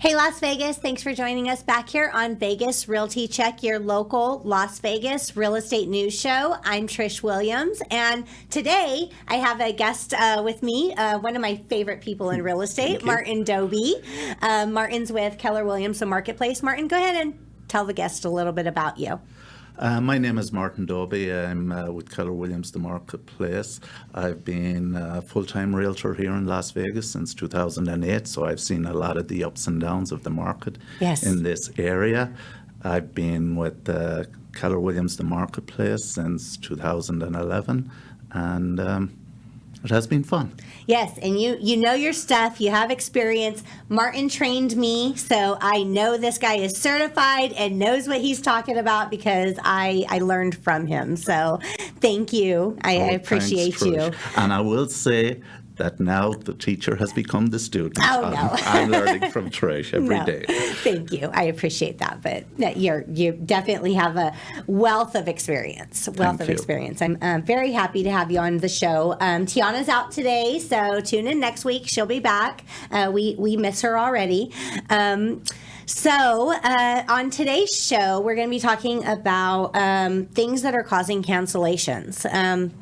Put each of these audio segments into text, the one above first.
Hey, Las Vegas, thanks for joining us back here on Vegas Realty Check, your local Las Vegas real estate news show. I'm Trish Williams, and today I have a guest with me, one of my favorite people in real estate, Martin Dobey. Martin's with Keller Williams, the Marketplace. Martin, go ahead and tell the guest a little bit about you. My name is Martin Dobey. I'm with Keller Williams, the Marketplace. I've been a full-time realtor here in Las Vegas since 2008, so I've seen a lot of the ups and downs of the market in this area. I've been with Keller Williams, the Marketplace since 2011, and it has been fun. Yes, and you know your stuff. You have experience. Martin trained me, so I know this guy is certified and knows what he's talking about because I learned from him. So thank you. I appreciate you. And I will say that now the teacher has become the student. Oh, no. I'm learning from Trish every day. Thank you. I appreciate that. But you definitely have a wealth of experience. I'm very happy to have you on the show. Tiana's out today, so tune in next week. She'll be back. We miss her already. So on today's show, we're going to be talking about things that are causing cancellations.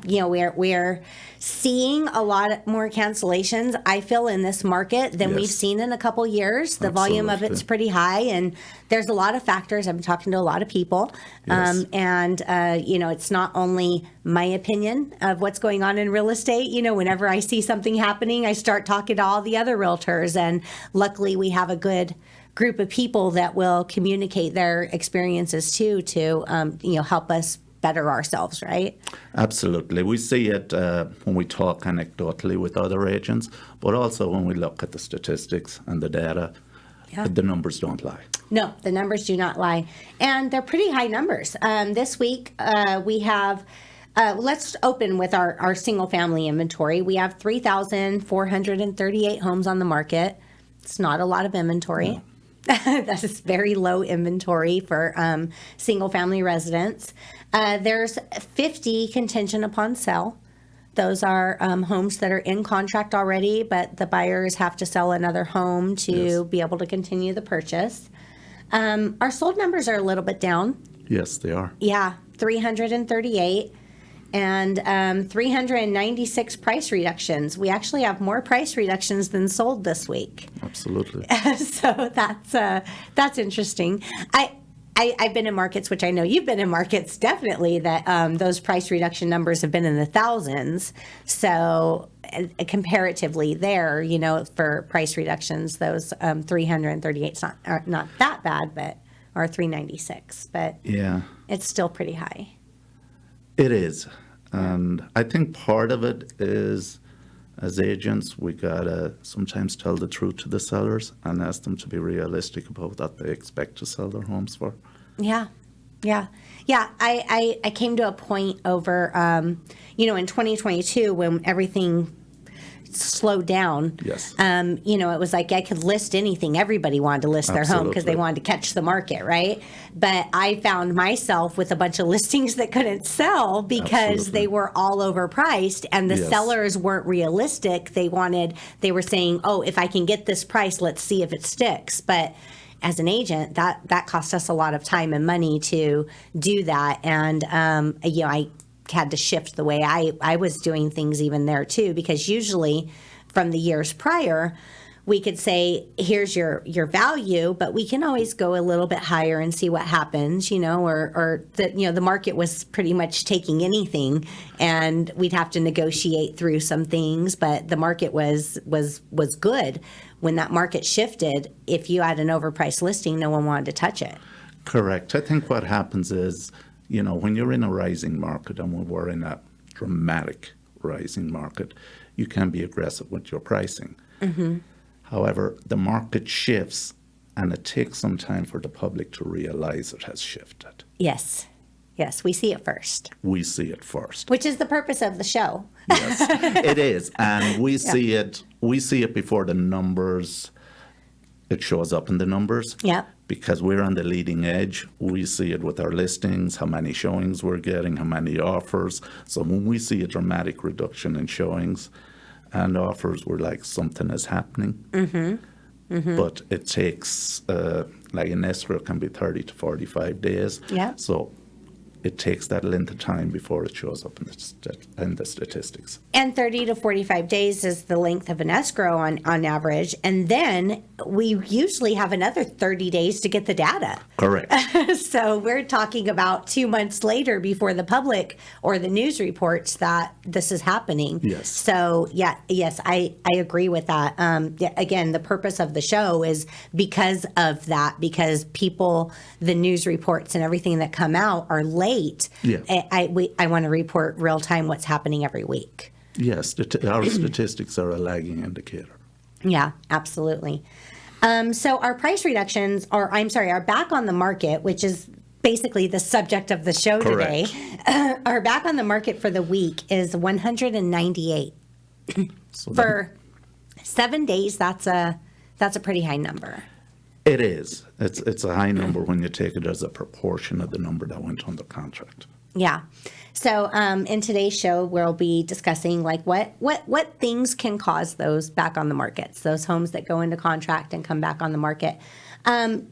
We're seeing a lot more cancellations, I feel, in this market than we've seen in a couple years. The volume of it's pretty high, and there's a lot of factors. I've been talking to a lot of people, it's not only my opinion of what's going on in real estate. Whenever I see something happening, I start talking to all the other realtors, and luckily we have a good group of people that will communicate their experiences too to help us better ourselves, right? Absolutely. We see it when we talk anecdotally with other agents, but also when we look at the statistics and the data. The numbers don't lie. No, the numbers do not lie. And they're pretty high numbers. This week we have, let's open with our single family inventory. We have 3,438 homes on the market. It's not a lot of inventory. No. That is very low inventory for single-family residents. There's 50 contingent upon sale. Those are homes that are in contract already, but the buyers have to sell another home to be able to continue the purchase. Our sold numbers are a little bit down. Yes, they are. Yeah, 338. And 396 price reductions. We actually have more price reductions than sold this week. Absolutely. So that's interesting. I've been in markets, which I know you've been in markets, definitely, that those price reduction numbers have been in the thousands. So comparatively there, for price reductions, those 338 is not that bad, or 396, but it's still pretty high. It is. And I think part of it is, as agents, we gotta sometimes tell the truth to the sellers and ask them to be realistic about what they expect to sell their homes for. Yeah. I came to a point over, in 2022 when everything slowed down. Yes. It was like I could list anything. Everybody wanted to list their home because they wanted to catch the market, right? But I found myself with a bunch of listings that couldn't sell because they were all overpriced, and the sellers weren't realistic. They were saying, "Oh, if I can get this price, let's see if it sticks." But as an agent, that cost us a lot of time and money to do that, and I had to shift the way I was doing things even there too, because usually from the years prior, we could say, here's your value, but we can always go a little bit higher and see what happens, or the market was pretty much taking anything, and we'd have to negotiate through some things, but the market was good. When that market shifted, if you had an overpriced listing, no one wanted to touch it. Correct. I think what happens is, when you're in a rising market, and when we're in a dramatic rising market, you can be aggressive with your pricing. Mm-hmm. However, the market shifts, and it takes some time for the public to realize it has shifted. Yes, we see it first. We see it first. Which is the purpose of the show. Yes, it is. And we see it before the numbers, it shows up in the numbers. Yeah. Because we're on the leading edge, we see it with our listings, how many showings we're getting, how many offers. So when we see a dramatic reduction in showings and offers, we're like, something is happening. Mm-hmm. but it takes, like an escrow can be 30 to 45 days. Yeah. So it takes that length of time before it shows up in the statistics. And 30 to 45 days is the length of an escrow on average. And then we usually have another 30 days to get the data. Correct. So we're talking about 2 months later before the public or the news reports that this is happening. Yes. So, yes, I agree with that. Again, the purpose of the show is because of that, because the news reports and everything that come out are late. Yeah. I want to report real time what's happening every week. Yes, our statistics are a lagging indicator. Yeah, absolutely. So our price reductions are back on the market, which is basically the subject of the show Correct. today. Our back on the market for the week is 198. So For 7 days, that's a pretty high number. it is. It's a high number when you take it as a proportion of the number that went under contract. Yeah. So in today's show, we'll be discussing like what things can cause those back on the markets, those homes that go into contract and come back on the market.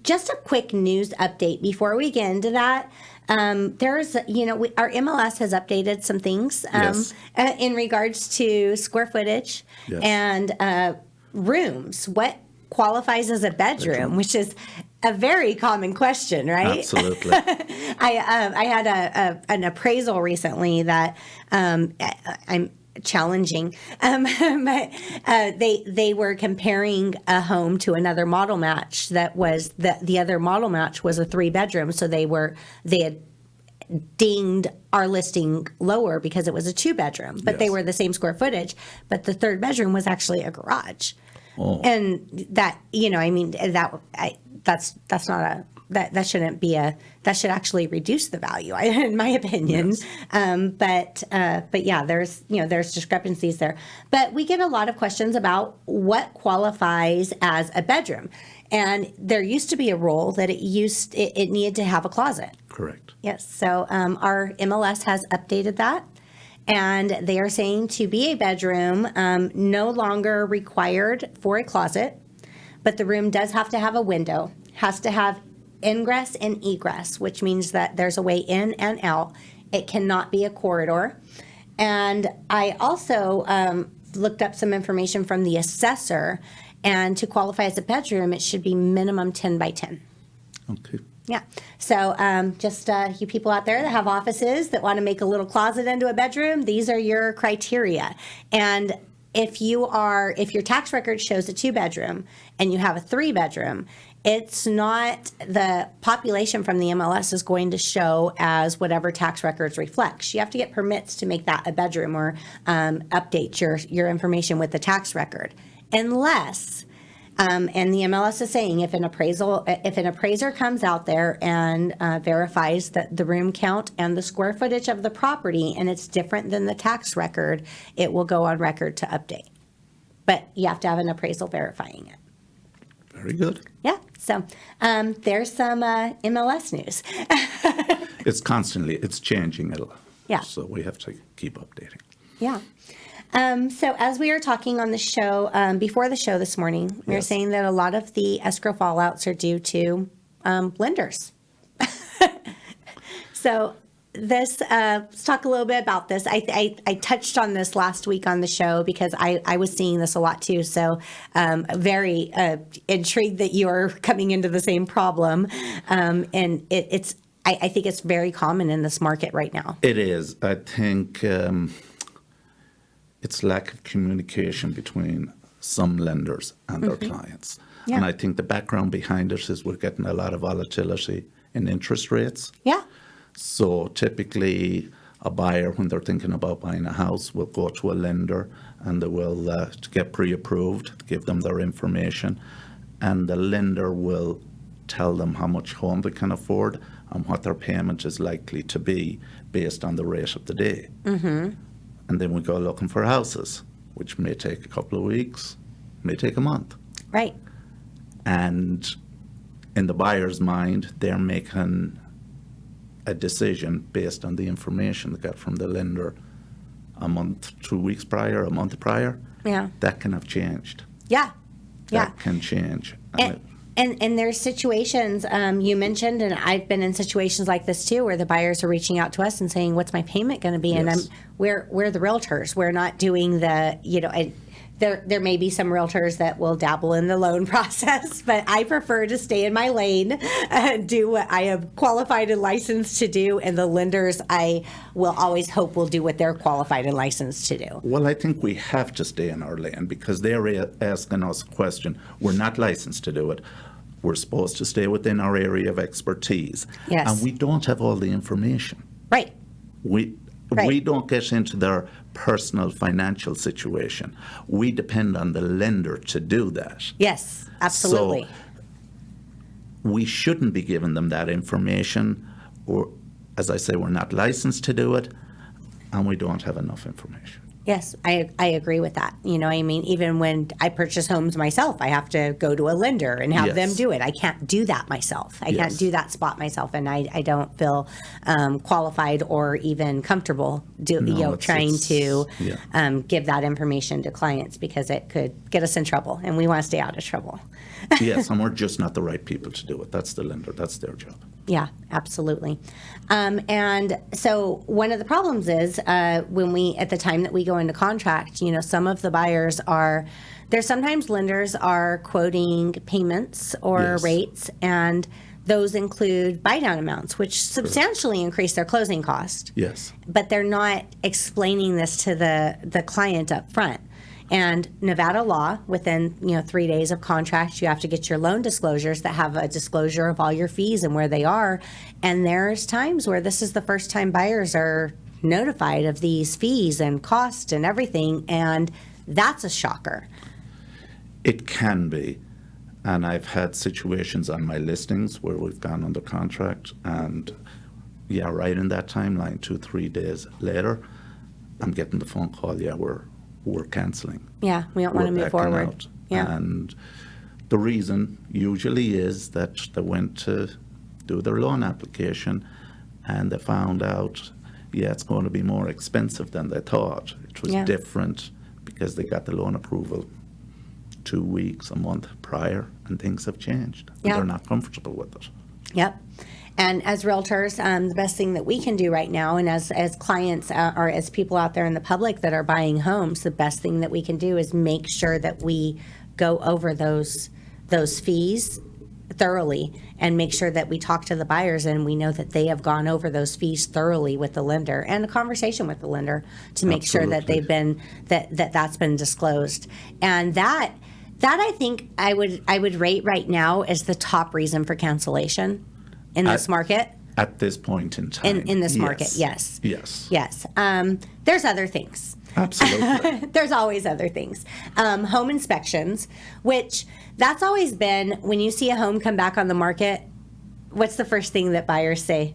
Just a quick news update before we get into that. There's, our MLS has updated some things Yes. In regards to square footage Yes. and rooms. What qualifies as a bedroom, which is a very common question, right? Absolutely. I had an appraisal recently that I'm challenging, but they were comparing a home to another model match that was the other model match was a 3-bedroom, so they had dinged our listing lower because it was a 2-bedroom, but they Yes. were the same square footage, but the 3rd bedroom was actually a garage. Oh. And that, that's not that shouldn't be that should actually reduce the value, in my opinion. Yes. But yeah, there's discrepancies there. But we get a lot of questions about what qualifies as a bedroom. And there used to be a rule that it needed to have a closet. Correct. Yes. So our MLS has updated that. And they are saying to be a bedroom, no longer required for a closet, but the room does have to have a window, has to have ingress and egress, which means that there's a way in and out. It cannot be a corridor. And I also looked up some information from the assessor, and to qualify as a bedroom, it should be minimum 10 by 10. Okay. Yeah. So just you people out there that have offices that want to make a little closet into a bedroom, these are your criteria. And if your tax record shows a 2-bedroom and you have a 3-bedroom, it's not the population from the MLS is going to show as whatever tax records reflects. You have to get permits to make that a bedroom or update your information with the tax record, unless. And the MLS is saying if an appraiser comes out there and verifies that the room count and the square footage of the property and it's different than the tax record, it will go on record to update. But you have to have an appraisal verifying it. Very good. Yeah. So there's some MLS news. It's changing a lot. Yeah. So we have to keep updating. Yeah. So as we were talking on the show, before the show this morning, we were Yes. saying that a lot of the escrow fallouts are due to lenders. So let's talk a little bit about this. I touched on this last week on the show because I was seeing this a lot too. So very intrigued that you're coming into the same problem. And I think it's very common in this market right now. It is. I think it's lack of communication between some lenders and their clients. Yeah. And I think the background behind it is we're getting a lot of volatility in interest rates. Yeah. So typically a buyer, when they're thinking about buying a house, will go to a lender and they will to get pre-approved, give them their information, and the lender will tell them how much home they can afford and what their payment is likely to be based on the rate of the day. Mm-hmm. And then we go looking for houses, which may take a couple of weeks, may take a month. Right. And in the buyer's mind, they're making a decision based on the information they got from the lender a month, 2 weeks prior, a month prior. Yeah. That can have changed. Yeah. Yeah. That can change. And there's situations you mentioned, and I've been in situations like this too, where the buyers are reaching out to us and saying, "What's my payment going to be?" Yes. And we're the realtors. We're not doing the there may be some realtors that will dabble in the loan process, but I prefer to stay in my lane and do what I am qualified and licensed to do, and the lenders I will always hope will do what they're qualified and licensed to do. Well, I think we have to stay in our lane because they're asking us a question. We're not licensed to do it. We're supposed to stay within our area of expertise. Yes. And we don't have all the information. Right. We don't get into their personal financial situation. We depend on the lender to do that. Yes, absolutely. So we shouldn't be giving them that information, or, as I say, we're not licensed to do it, and we don't have enough information. Yes, I agree with that. I mean, even when I purchase homes myself, I have to go to a lender and have them do it. I can't do that myself. I can't do that spot myself, and I don't feel qualified or even comfortable trying to give that information to clients because it could get us in trouble, and we want to stay out of trouble. Yes, and we're just not the right people to do it. That's the lender. That's their job. Yeah, absolutely. And so one of the problems is at the time that we go into contract, some of the buyers there's sometimes lenders are quoting payments or rates, and those include buy-down amounts, which substantially increase their closing cost. Yes. But they're not explaining this to the client up front. And Nevada law, within 3 days of contract, you have to get your loan disclosures that have a disclosure of all your fees and where they are. And there's times where this is the first time buyers are notified of these fees and cost and everything, and that's a shocker. It can be. And I've had situations on my listings where we've gone under contract, and right in that timeline, 2-3 days later, I'm getting the phone call, we're canceling. Yeah, we don't want to move forward. Out. Yeah. And the reason usually is that they went to do their loan application and they found out, it's going to be more expensive than they thought. It was different because they got the loan approval 2 weeks, a month prior, and things have changed. And they're not comfortable with it. Yep. And as realtors, the best thing that we can do right now, and as clients or as people out there in the public that are buying homes, the best thing that we can do is make sure that we go over those fees thoroughly and make sure that we talk to the buyers and we know that they have gone over those fees thoroughly with the lender and a conversation with the lender to make sure that they've been that's been disclosed. And that I think I would rate right now as the top reason for cancellation in this market. At this point in time. In this market, yes. Yes. Yes. There's other things. Absolutely. There's always other things. Home inspections, which that's always been, when you see a home come back on the market, what's the first thing that buyers say?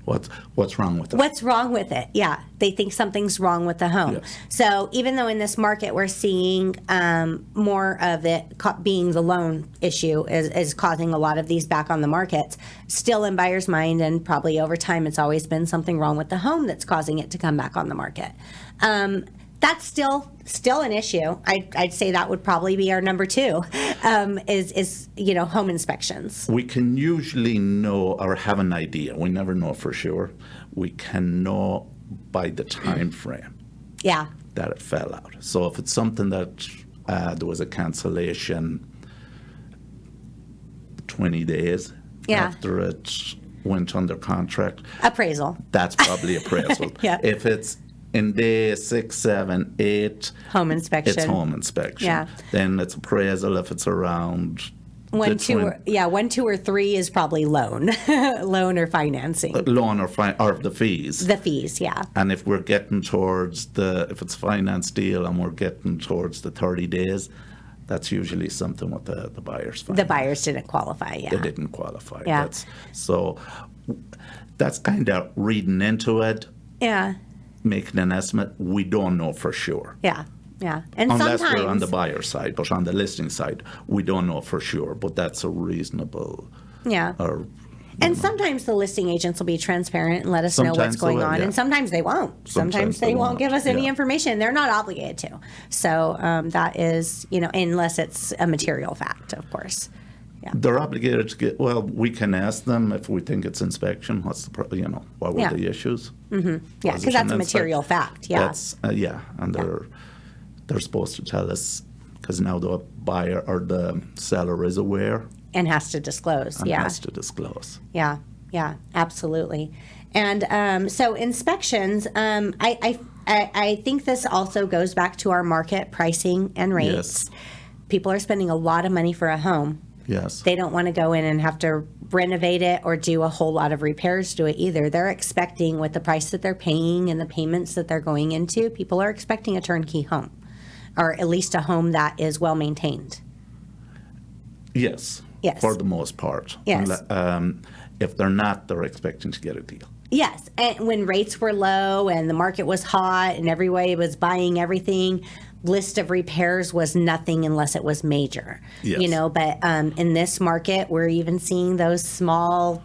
What's wrong with it? What's wrong with it? Yeah, they think something's wrong with the home. Yes. So even though in this market we're seeing more of it being the loan issue is causing a lot of these back on the markets, still in buyers' mind and probably over time it's always been something wrong with the home that's causing it to come back on the market. That's still an issue. I'd say that would probably be our number 2, is home inspections. We can usually know or have an idea. We never know for sure. We can know by the time frame that it fell out. So if it's something that there was a cancellation 20 days after it went under contract. Appraisal. That's probably appraisal. If it's in day 6, 7, 8, home inspection. It's home inspection. Yeah. Then it's appraisal if it's around 1, 2, or 3 is probably loan, loan or financing. Loan or the fees. The fees, yeah. And if we're getting towards if it's finance deal and we're getting towards the 30 days, that's usually something with the buyers. The buyers didn't qualify. They didn't qualify. Yeah. That's kind of reading into it. Yeah. Making an estimate, we don't know for sure. Yeah. And unless sometimes we're on the buyer side, but on the listing side, we don't know for sure. But that's a reasonable. And sometimes the listing agents will be transparent and let us know what's going on, and sometimes they won't. Sometimes they won't give us any information. They're not obligated to. So that is, unless it's a material fact, of course. They're obligated to get, well, we can ask them if we think it's inspection, what were the issues? Yeah, because that's a material fact, yeah. That's, and they're supposed to tell us, because now the buyer or the seller is aware. And has to disclose, Yeah, absolutely. And so inspections, I think this also goes back to our market pricing and rates. Yes. People are spending a lot of money for a home. Yes. They don't want to go in and have to renovate it or do a whole lot of repairs to it either. They're expecting, with the price that they're paying and the payments that they're going into, people are expecting a turnkey home, or at least a home that is well maintained. Yes. For the most part. Yes. If they're not, they're expecting to get a deal. Yes, and when rates were low and the market was hot and everybody was buying everything, list of repairs was nothing unless it was major. Yes. But in this market, we're even seeing those small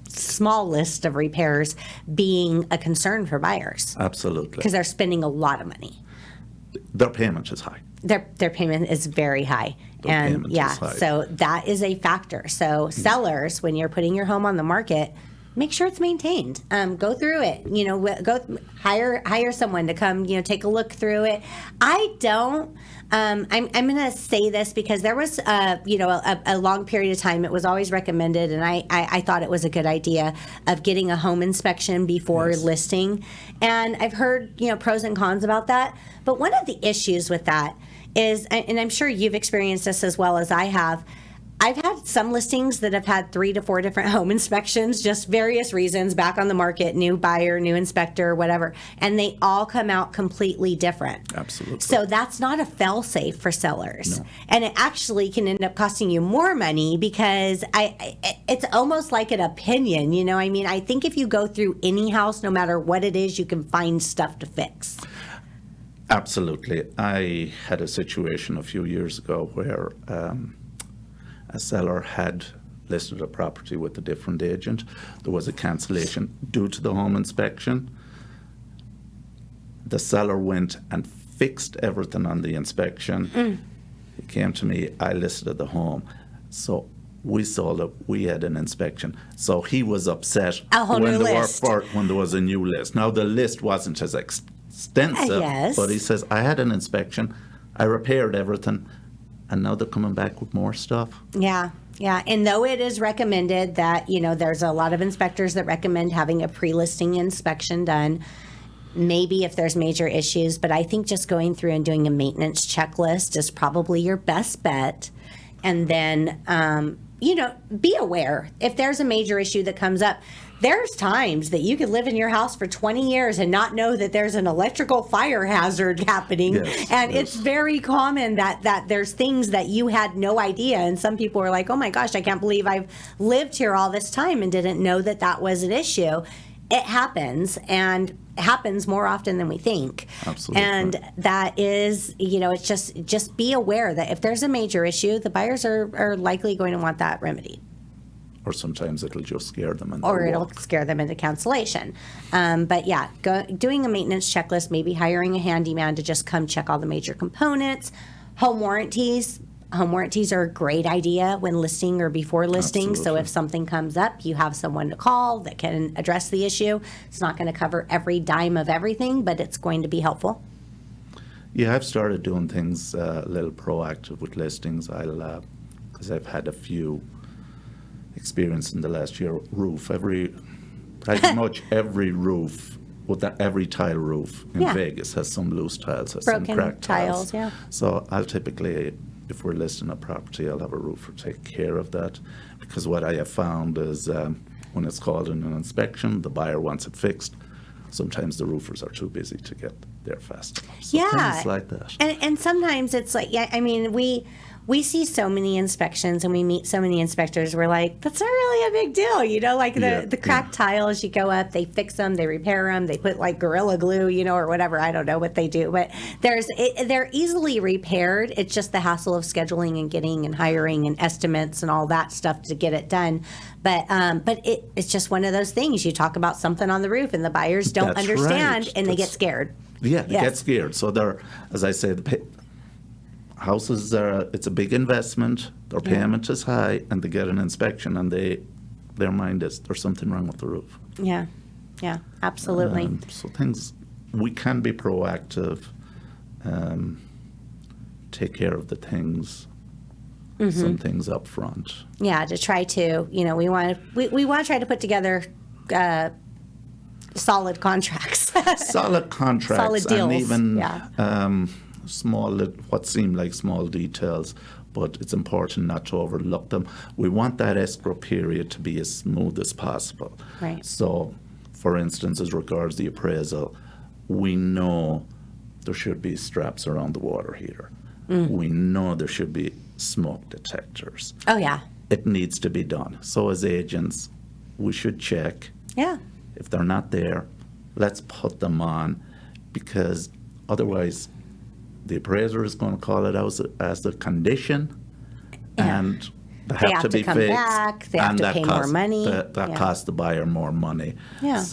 list of repairs being a concern for buyers. Absolutely. Because they're spending a lot of money. Their payment is high. Their payment is very high. So that is a factor. So sellers, when you're putting your home on the market, make sure it's maintained. Go through it. Go hire someone to come. Take a look through it. I don't. I'm going to say this because there was a long period of time. It was always recommended, and I thought it was a good idea of getting a home inspection before listing. And I've heard pros and cons about that. But one of the issues with that is, and I'm sure you've experienced this as well as I have, I've had some listings that have had 3 to 4 different home inspections, just various reasons, back on the market, new buyer, new inspector, whatever, and they all come out completely different. Absolutely. So that's not a fail-safe for sellers. No. And it actually can end up costing you more money because it's almost like an opinion, I think if you go through any house, no matter what it is, you can find stuff to fix. Absolutely. I had a situation a few years ago where a seller had listed a property with a different agent. There was a cancellation due to the home inspection. The seller went and fixed everything on the inspection. He came to me, I listed the home. So we sold it, we had an inspection. So he was upset when there was a new list. Now the list wasn't as extensive, but he says, I had an inspection, I repaired everything, and now they're coming back with more stuff. Yeah. And though it is recommended that, there's a lot of inspectors that recommend having a pre-listing inspection done, maybe if there's major issues, but I think just going through and doing a maintenance checklist is probably your best bet. And then, be aware if there's a major issue that comes up. There's times that you could live in your house for 20 years and not know that there's an electrical fire hazard happening. It's very common that there's things that you had no idea. And some people are like, oh my gosh, I can't believe I've lived here all this time and didn't know that was an issue. It happens, and it happens more often than we think. Absolutely. And that is, it's just be aware that if there's a major issue, the buyers are likely going to want that remedy. Or sometimes it'll just scare them. It'll scare them into cancellation. But doing a maintenance checklist, maybe hiring a handyman to just come check all the major components. Home warranties. Home warranties are a great idea when listing or before listing. Absolutely. So if something comes up, you have someone to call that can address the issue. It's not going to cover every dime of everything, but it's going to be helpful. Yeah, I've started doing things a little proactive with listings. Because I've had a few experience in the last year. Pretty much every roof, every tile roof in Vegas has some loose tiles, has broken some cracked tiles. Yeah. So I'll typically, if we're listing a property, I'll have a roofer take care of that, because what I have found is when it's called in an inspection, the buyer wants it fixed. Sometimes the roofers are too busy to get there fast enough. So things like that. And sometimes it's like, we see so many inspections and we meet so many inspectors. We're like, that's not really a big deal, the cracked tiles, you go up, they fix them, they repair them, they put like Gorilla Glue, or whatever. I don't know what they do, but they're easily repaired. It's just the hassle of scheduling and getting and hiring and estimates and all that stuff to get it done. But it's just one of those things. You talk about something on the roof and the buyers don't understand, and they get scared. Yeah, they get scared. So they're, as I say, houses it's a big investment, their payment is high, and they get an inspection, and their mind is there's something wrong with the roof. Yeah, absolutely. So we can be proactive, take care of the things, some things up front. Yeah, to try to, we want to try to put together solid contracts. Solid contracts. Solid deals. And even what seem like small details, but it's important not to overlook them. We want that escrow period to be as smooth as possible. Right. So, for instance, as regards the appraisal, we know there should be straps around the water heater. We know there should be smoke detectors. Oh, yeah. It needs to be done. So as agents, we should check. Yeah. If they're not there, let's put them on, because otherwise the appraiser is going to call it out as a condition, and they have to be come fixed. back. They have to pay more money. That costs the buyer more money. Yeah.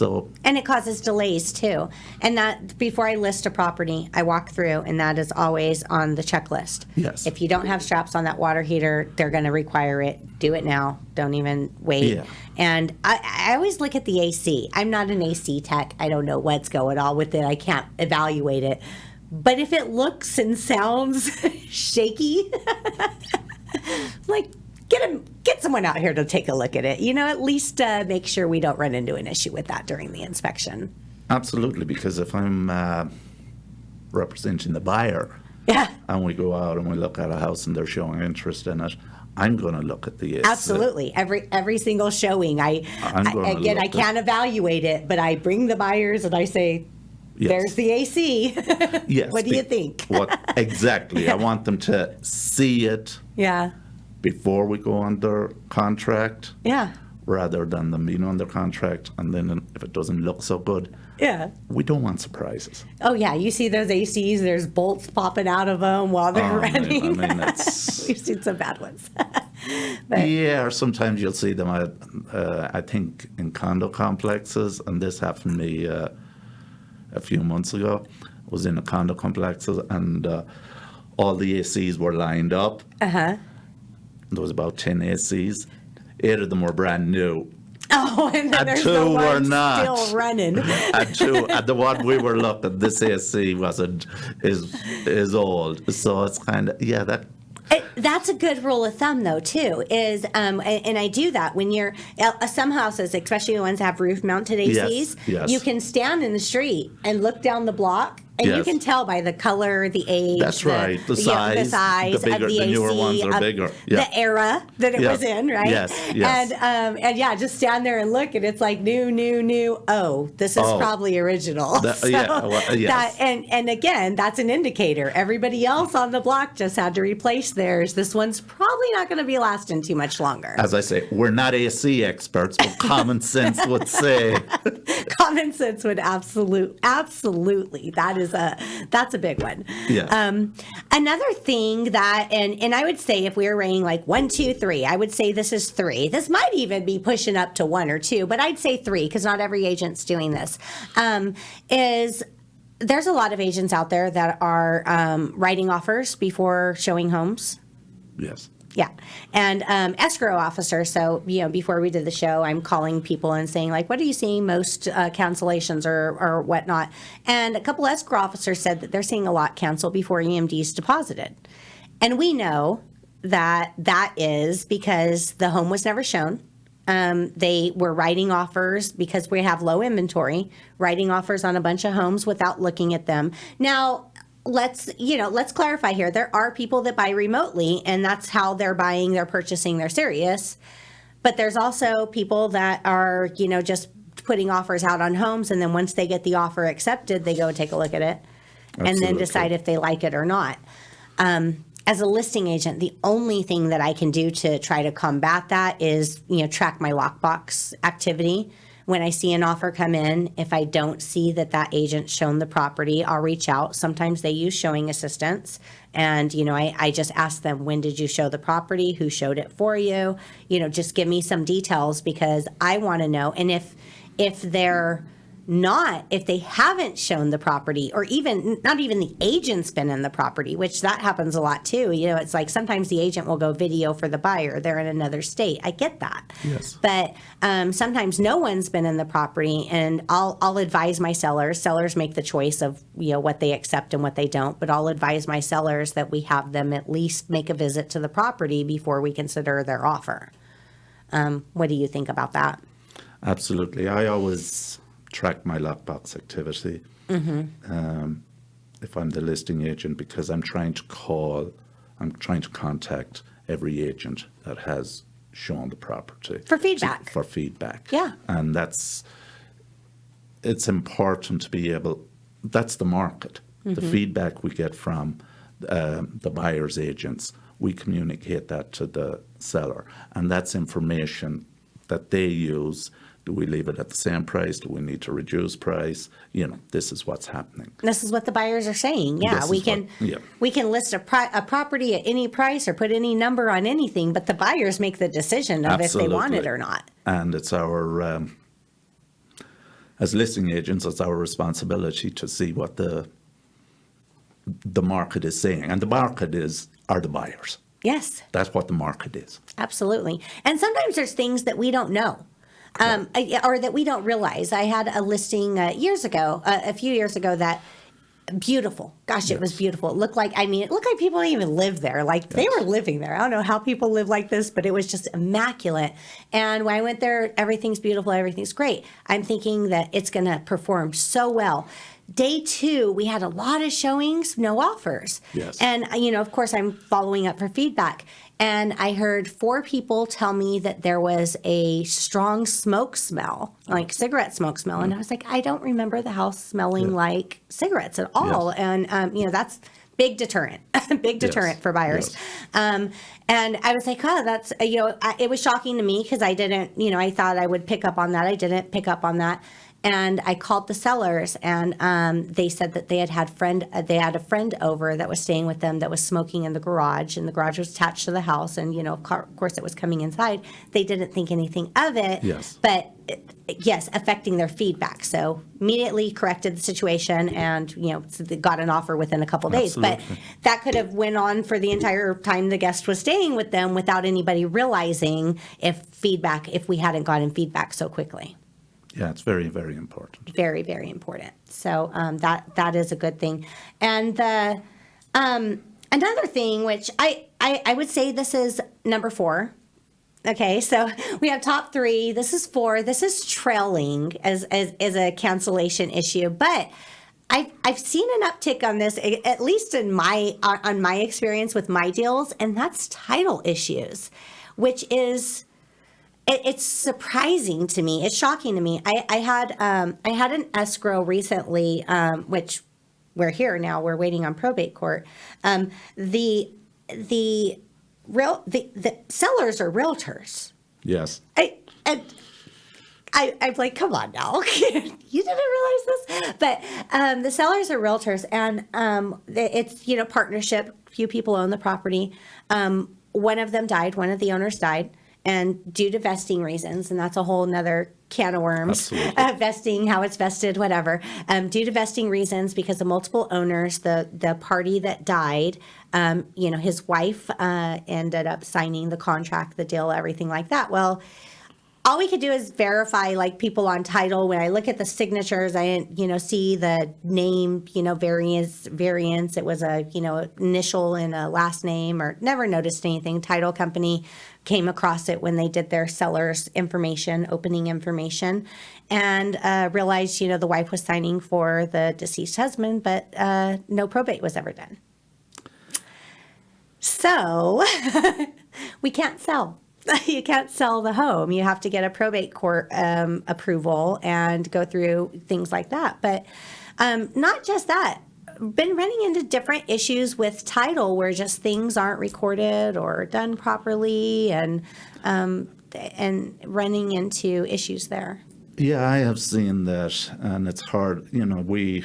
And it causes delays too. And that before I list a property, I walk through, and that is always on the checklist. Yes. If you don't have straps on that water heater, they're going to require it. Do it now. Don't even wait. Yeah. And I always look at the AC. I'm not an AC tech. I don't know what's going on with it. I can't evaluate it. But if it looks and sounds shaky, like, get someone out here to take a look at it. At least make sure we don't run into an issue with that during the inspection. Absolutely, because if I'm representing the buyer, and we go out and we look at a house and they're showing interest in it, I'm going to look at the AC. Absolutely. Every single showing, I can't evaluate it, but I bring the buyers and I say, there's the AC. Yes. What do you think? Exactly. I want them to see it. Yeah. Before we go under contract. Yeah. Rather than them being under contract, and then if it doesn't look so good. Yeah. We don't want surprises. Oh, yeah. You see those ACs, there's bolts popping out of them while they're running. We've seen some bad ones. Or sometimes you'll see them, I think, in condo complexes, and this happened to me a few months ago. I was in a condo complexes, and all the ACs were lined up. There was about 10 ACs. 8 of them were brand new. Oh, and then there's 2 the one were not. still running. And 2, and the one we were looking, this AC is old. So it's kind of, that. That's a good rule of thumb, though, too, is, and I do that when you're, some houses, especially the ones that have roof-mounted ACs, you can stand in the street and look down the block, and you can tell by the color, the age. That's right. The size. The bigger, of the AC. The newer ones are bigger. The era that it was in, right? Yes. And just stand there and look, and it's like new. Oh, this is probably original. And again, that's an indicator. Everybody else on the block just had to replace theirs. This one's probably not going to be lasting too much longer. As I say, we're not AC experts, but common sense would say. Common sense would absolutely. That's a big one. Yeah. Another thing that, and I would say if we were rating like 1, 2, 3, I would say this is 3. This might even be pushing up to 1 or 2, but I'd say 3 because not every agent's doing this. Is there's a lot of agents out there that are writing offers before showing homes. Yes. Yeah. And escrow officer. So, before we did the show, I'm calling people and saying, like, what are you seeing most cancellations or whatnot? And a couple escrow officers said that they're seeing a lot cancel before EMD's deposited. And we know that is because the home was never shown. They were writing offers because we have low inventory, writing offers on a bunch of homes without looking at them. Now, let's clarify here. There are people that buy remotely, and that's how they're buying, they're purchasing, they're serious. But there's also people that are, just putting offers out on homes, and then once they get the offer accepted, they go and take a look at it and then decide if they like it or not. As a listing agent, the only thing that I can do to try to combat that is, track my lockbox activity. When I see an offer come in, if I don't see that agent's shown the property, I'll reach out. Sometimes they use showing assistants. And, I just ask them, when did you show the property? Who showed it for you? Just give me some details because I want to know. And if they're not if they haven't shown the property, or even not even the agent's been in the property, which that happens a lot too. You know, it's like sometimes the agent will go video for the buyer. They're in another state. I get that. Yes. But sometimes no one's been in the property, and I'll advise my sellers. Sellers make the choice of, you know, what they accept and what they don't. But I'll advise my sellers that we have them at least make a visit to the property before we consider their offer. What do you think about that? Absolutely. I always track my lockbox activity if I'm the listing agent, because I'm trying to contact every agent that has shown the property. For feedback. For feedback. Yeah. And it's important to be able, that's the market. The feedback we get from the buyer's agents, we communicate that to the seller. And that's information that they use. Do we leave it at the same price? Do we need to reduce price? You know, this is what's happening. This is what the buyers are saying. Yeah, we can list a property at any price or put any number on anything, but the buyers make the decision of if they want it or not. And it's our, as listing agents, it's our responsibility to see what the market is saying. And the market are the buyers. Yes. That's what the market is. Absolutely. And sometimes there's things that we don't know. Or that we don't realize. I had a listing a few years ago, that beautiful. Gosh, it was beautiful. It looked like people didn't even live there. Like they were living there. I don't know how people live like this, but it was just immaculate. And when I went there, everything's beautiful. Everything's great. I'm thinking that it's going to perform so well. Day 2, we had a lot of showings, no offers. Yes. And, you know, of course, I'm following up for feedback. And I heard 4 people tell me that there was a strong smoke smell, like cigarette smoke smell. And I was like, I don't remember the house smelling like cigarettes at all. Yes. And, you know, that's big deterrent, for buyers. Yes. And I was like, oh, that's, you know, it was shocking to me because I didn't, you know, I thought I would pick up on that. I didn't pick up on that. And I called the sellers, and they said that they had a friend over that was staying with them that was smoking in the garage, and the garage was attached to the house, and, you know, of course it was coming inside. They didn't think anything of it. Yes. But yes, affecting their feedback. So immediately corrected the situation, and, you know, got an offer within a couple days. Absolutely. But that could have went on for the entire time the guest was staying with them without anybody realizing if we hadn't gotten feedback so quickly. Yeah, it's very, very important. Very, very important. So that is a good thing. And the another thing, which I would say this is number 4. Okay, so we have top 3. This is 4. This is trailing as a cancellation issue, but I've seen an uptick on this, at least on my experience with my deals, and that's title issues, which is. It's surprising to me. It's shocking to me. I had an escrow recently, which we're here now. We're waiting on probate court. The sellers are realtors. Yes. I'm like, come on now. You didn't realize this? But the sellers are realtors, and it's, you know, partnership. Few people own the property. One of them died. One of the owners died. And due to vesting reasons, and that's a whole nother can of worms, vesting, how it's vested, whatever. Due to vesting reasons, because of multiple owners, the party that died, you know, his wife ended up signing the contract, the deal, everything like that. Well, all we could do is verify, like, people on title. When I look at the signatures, I, you know, see the name, you know, variance. It was a, you know, initial and a last name, or never noticed anything. Title company came across it when they did their seller's information, opening information, and realized, you know, the wife was signing for the deceased husband, but no probate was ever done. So we can't sell. You can't sell the home. You have to get a probate court approval and go through things like that. But not just that. Been running into different issues with title where just things aren't recorded or done properly, and running into issues there. Yeah, I have seen that, and it's hard. You know, we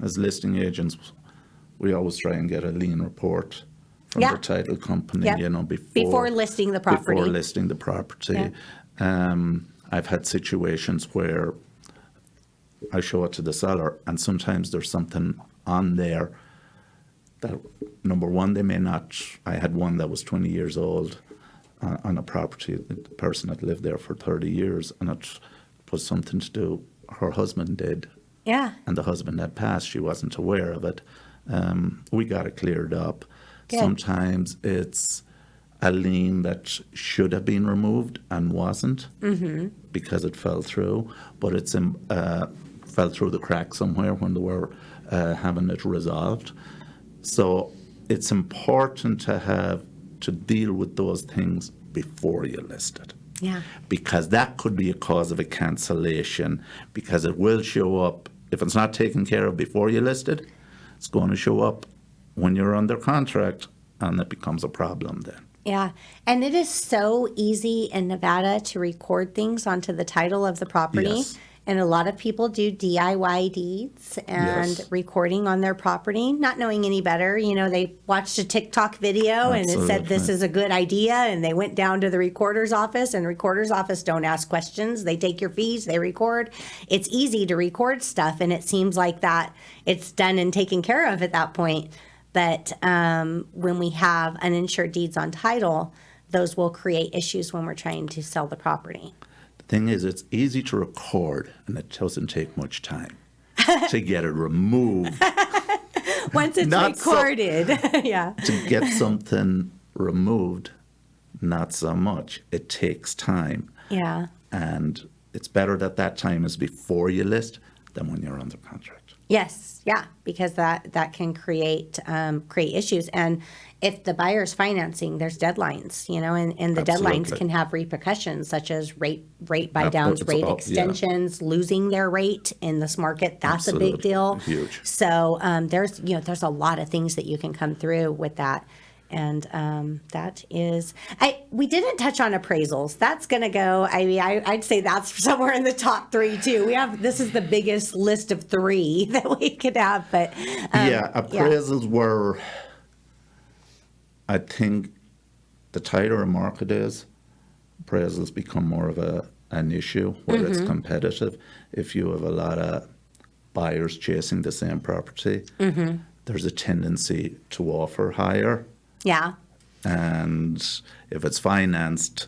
as listing agents, we always try and get a lien report from the title company, you know, before listing the property. Yeah. I've had situations where I show it to the seller, and sometimes there's something on there that, number one, they may not. I had one that was 20 years old on a property. The person had lived there for 30 years, and it was something to do, her husband did. Yeah. And the husband had passed. She wasn't aware of it. We got it cleared up. Good. Sometimes it's a lien that should have been removed and wasn't because it fell through, but it's fell through the crack somewhere when they were having it resolved. So it's important to deal with those things before you list it. Yeah. Because that could be a cause of a cancellation, because it will show up, if it's not taken care of before you list it, it's going to show up when you're under contract, and it becomes a problem then. Yeah. And it is so easy in Nevada to record things onto the title of the property. Yes. And a lot of people do DIY deeds and Yes. recording on their property, not knowing any better. You know, they watched a TikTok video and it said this Absolutely. is a good idea. And they went down to the recorder's office, and recorder's office don't ask questions. They take your fees, they record. It's easy to record stuff. And it seems like that it's done and taken care of at that point. But when we have uninsured deeds on title, those will create issues when we're trying to sell the property. The thing is, it's easy to record, and it doesn't take much time to get it removed. Once it's Not so- recorded, yeah. To get something removed, not so much. It takes time. Yeah. And it's better that time is before you list than when you're under contract. Yes, yeah, because that can create issues. And if the buyer's financing, there's deadlines, you know, and the deadlines Absolutely. can have repercussions such as rate buy downs, It's rate all- yeah. extensions, losing their rate in this market. That's a big Absolutely. deal. Huge. So there's a lot of things that you can come through with that. And that is, we didn't touch on appraisals. That's going to go, I mean, I'd say that's somewhere in the top 3 too. This is the biggest list of 3 that we could have, but. Appraisals were, I think, the tighter a market is, appraisals become more of an issue where it's competitive. If you have a lot of buyers chasing the same property, there's a tendency to offer higher. Yeah. And if it's financed,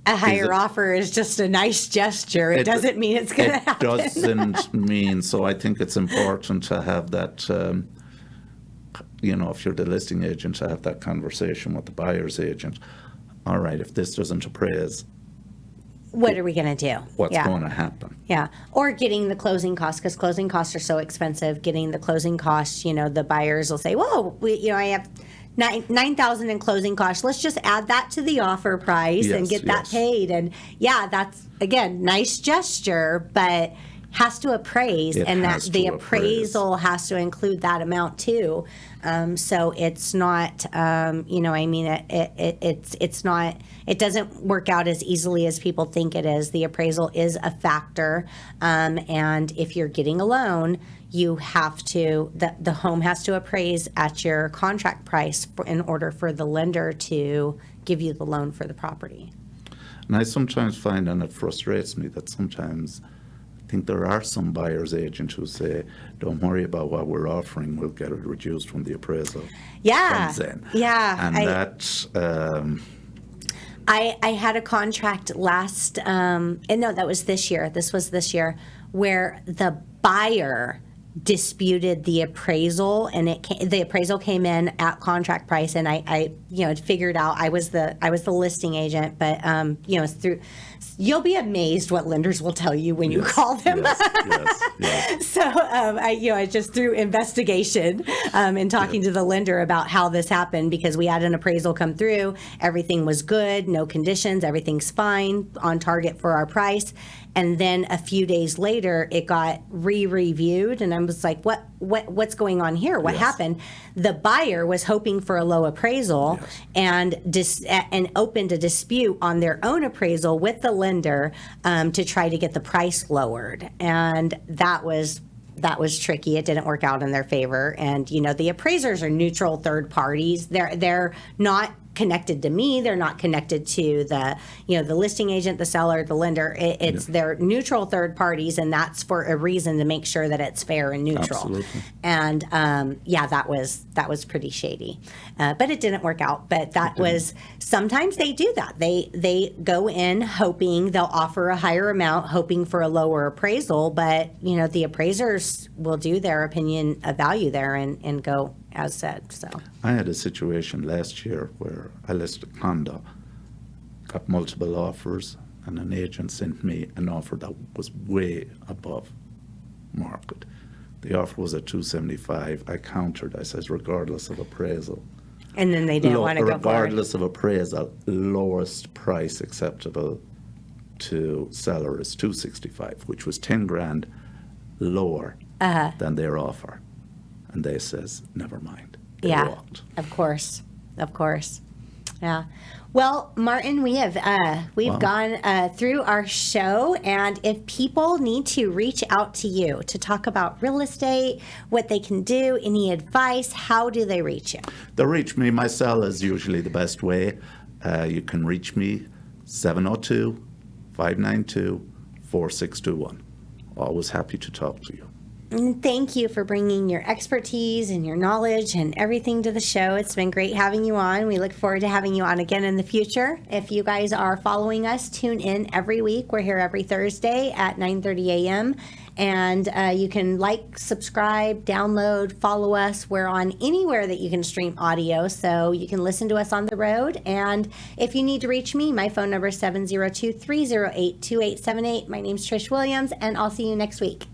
A higher offer is just a nice gesture. It doesn't mean it's going to happen. It doesn't mean, so I think it's important to have that, if you're the listing agent, to have that conversation with the buyer's agent. All right, if this doesn't appraise, What are we going to do? what's going to happen? Yeah. Or getting the closing costs, because closing costs are so expensive. Getting the closing costs, the buyers will say, whoa, I have $9,000 in closing costs. Let's just add that to the offer price and Yes, get that yes. paid. And yeah, that's, again, nice gesture, but has to appraise, It and that has the to appraise. appraisal has to include that amount too. So it's not, it's not, it doesn't work out as easily as people think it is. The appraisal is a factor. And if you're getting a loan, you have to, the home has to appraise at your contract price in order for the lender to give you the loan for the property. And I sometimes find, and it frustrates me, that sometimes I think there are some buyer's agents who say, don't worry about what we're offering, we'll get it reduced when the appraisal comes in. Yeah. And I had a contract that was this year. This was this year, where the buyer disputed the appraisal, and the appraisal came in at contract price, and I figured out I was the listing agent, but it's through. You'll be amazed what lenders will tell you when you call them. Yes. So I just through investigation and talking to the lender about how this happened, because we had an appraisal come through, everything was good, no conditions, everything's fine, on target for our price. And then a few days later, it got re-reviewed, and I was like, what's going on here? What happened? The buyer was hoping for a low appraisal and opened a dispute on their own appraisal with the lender to try to get the price lowered. And that was tricky. It didn't work out in their favor. And the appraisers are neutral third parties. They're not connected to me. They're not connected to the listing agent, the seller, the lender. They're neutral third parties, and that's for a reason, to make sure that it's fair and neutral. Absolutely. And that was pretty shady, but it didn't work out. But that was, sometimes they do that. They go in hoping they'll offer a higher amount, hoping for a lower appraisal, but the appraisers will do their opinion of value there and go as said. So I had a situation last year where I listed a condo, got multiple offers, and an agent sent me an offer that was way above market. The offer was at $275. I countered. I says, regardless of appraisal. And then they didn't want to go forward. Regardless of appraisal, lowest price acceptable to seller is $265, which was 10 grand lower than their offer. And they says, never mind. They walked. Of course. Yeah. Well, Martin, we've gone through our show, and if people need to reach out to you to talk about real estate, what they can do, any advice, how do they reach you? They reach me. My cell is usually the best way. You can reach me 702-592-4621. Always happy to talk to you. And thank you for bringing your expertise and your knowledge and everything to the show. It's been great having you on. We look forward to having you on again in the future. If you guys are following us, tune in every week. We're here every Thursday at 9:30 a.m. And you can subscribe, download, follow us. We're on anywhere that you can stream audio, so you can listen to us on the road. And if you need to reach me, my phone number is 702-308-2878. My name's Trish Williams, and I'll see you next week.